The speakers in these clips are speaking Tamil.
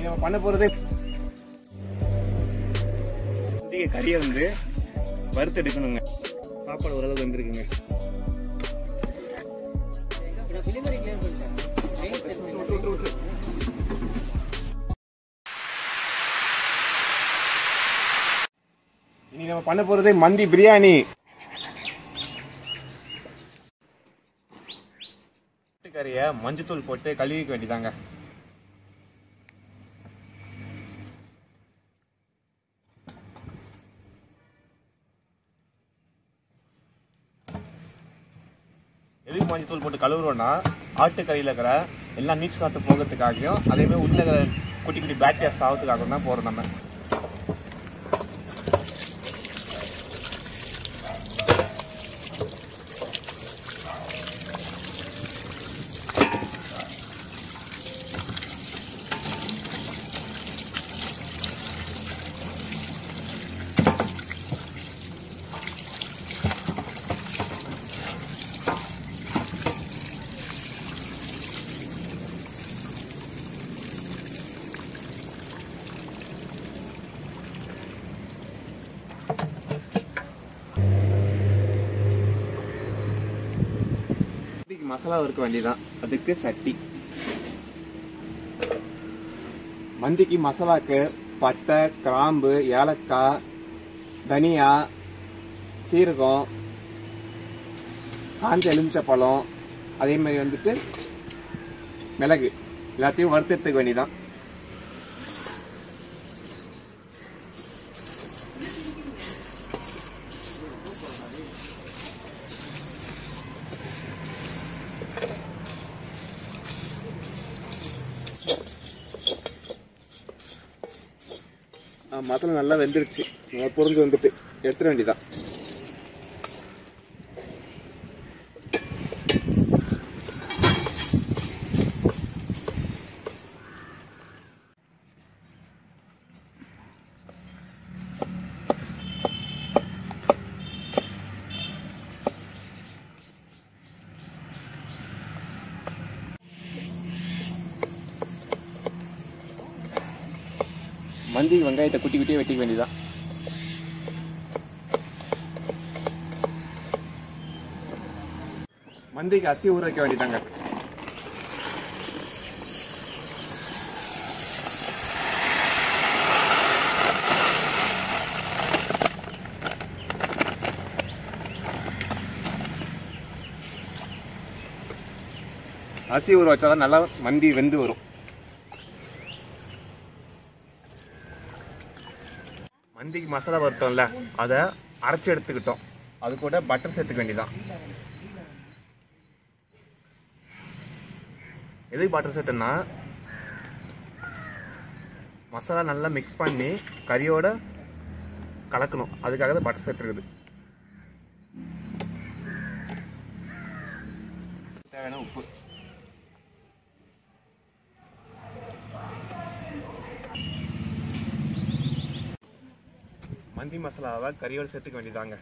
நம்ம பண்ண போறது கறியை வந்து வறுத்து எடுக்கணுங்க. சாப்பாடு ஓரளவு வந்துருக்குங்க. இனி நம்ம பண்ண போறது மந்தி பிரியாணி. கறியை மஞ்சத்தூள் போட்டு கழுவிக்க வேண்டியதாங்க. எதுக்கு மஞ்சத்தூள் போட்டு கழுவுறோம்னா ஆட்டுக்கறியில் இருக்கிற எல்லா நீச்சு நாட்டு போகிறதுக்காகவும் அதே மாதிரி உள்ள குட்டி குட்டி பேக்டீரியாஸ் ஆகிறதுக்காகவும் தான் போறோம் நம்ம. மசாலா வறுக்க வேண்டியதான். அதுக்கு சட்டி. மந்திக்கு மசாலாக்கு பட்டை, கிராம்பு, ஏலக்காய், தனியா, சீரகம், காஞ்ச எலுமிச்சப்பழம், அதே மாதிரி வந்துட்டு மிளகு எல்லாத்தையும் வறுத்து எடுத்துக்க வேண்டியதான். மசாலா நல்லா வெந்துருச்சு. பொரிஞ்சு வந்துட்டு எடுத்துட வேண்டியதான். மந்தி வெங்காயத்தை குட்டி குட்டியே வெட்டிக்க வேண்டியதான். மந்திக்கு அரிசி ஊற வைக்க வேண்டியதாங்க. அரிசி ஊற வச்சாதான் நல்லா மந்தி வெந்து வரும். மந்திக்கு மசாலா வறுத்தோம்ல, அதை அரைச்சி எடுத்துக்கிட்டோம். அது கூட பட்டர் சேர்த்துக்க வேண்டியதான். எதுக்கு பட்டர் சேர்த்தோம்னா மசாலா நல்லா மிக்ஸ் பண்ணி கறியோட கலக்கணும். அதுக்காக தான் பட்டர் சேர்த்துருக்குது. தேவையான உப்பு. மந்தி மசாலாவை கறியோடு சேர்த்துக்க வேண்டியதாங்க.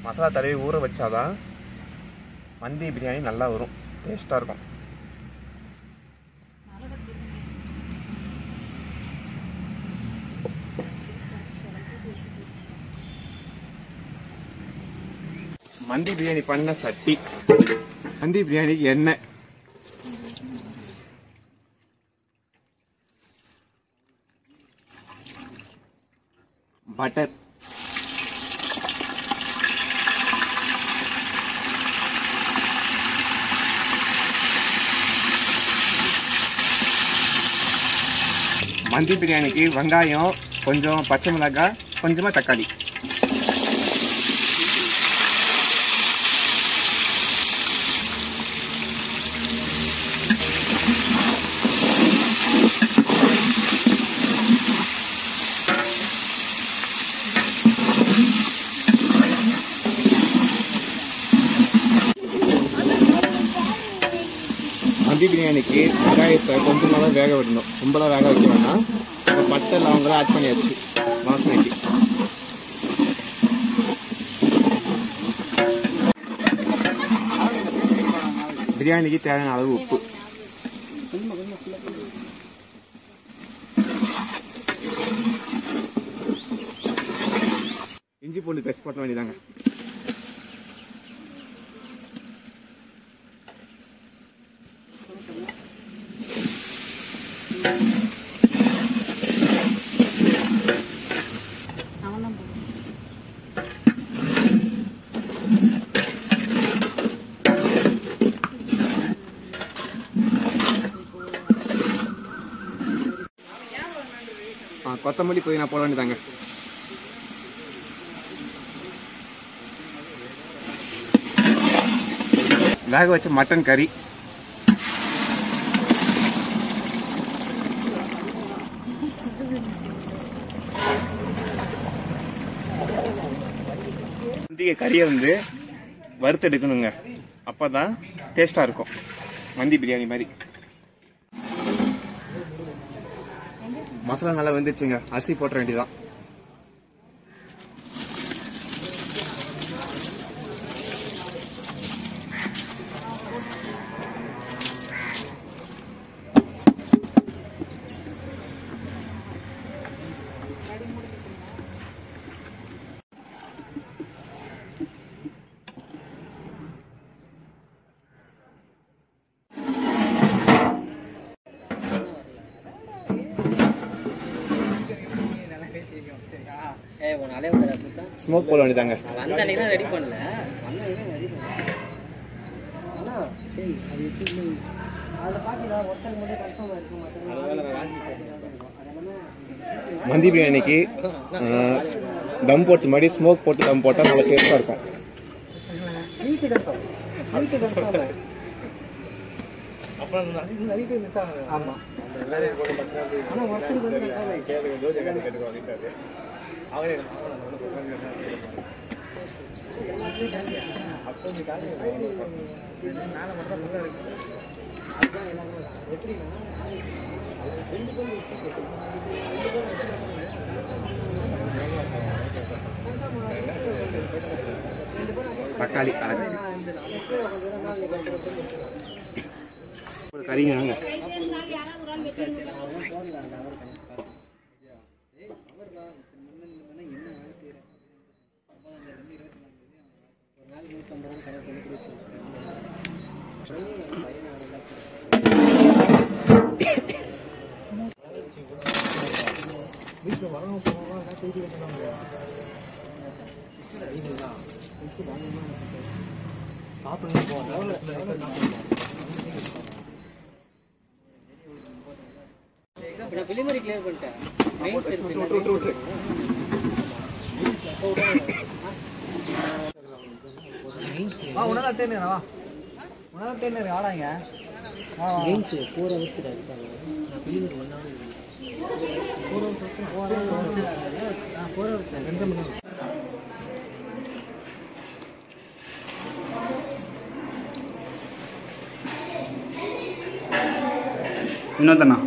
மசாலா தடவி ஊற வச்சாதான் மந்தி பிரியாணி நல்லா வரும், டேஸ்டா இருக்கும். மந்தி பிரியாணி பண்ண சட்டி. மந்தி பிரியாணிக்கு எண்ணெய், பட்டர், மந்தி பிரியாணிக்கு வெங்காயம், கொஞ்சம் பச்சை மிளகாய், கொஞ்சமா தக்காளி. மந்தி பிரியாணி பிரியாணிக்கு வெங்காயத்தை கொஞ்சமாக தான் வேக விடணும், ரொம்பலாம் வேக வைக்க வேணாம். பட்டை லவங்கெல்லாம் ஆட் பண்ணியாச்சு வாசனைக்கு. பிரியாணிக்கு தேவையான அளவு உப்பு, இஞ்சி பூண்டு பேஸ்ட் போட்ட வேண்டியதாங்க. கொத்தமல்லி புதினா போட வேண்டியதாங்க. வேக வச்ச மட்டன் கறி, கறியை வந்து வறுத்து எடுக்கணுங்க, அப்பதான் டேஸ்டா இருக்கும் மந்தி பிரியாணி மாதிரி. மசாலா நல்லா வெந்துருச்சுங்க, அரிசி போட்ட வேண்டியதான். ஸ்மோக் போட வேண்டியதாங்க. மந்தி பிரியாணிக்கு தம் போட்டு மாதிரி ஸ்மோக் போட்டு தம் போட்டா நல்லா டேஸ்டா இருக்கும். தக்காளி கறிங்க. வெளிமரி கிளியர் பண்ணிட்டேன். இன்னொருத்தண்ணா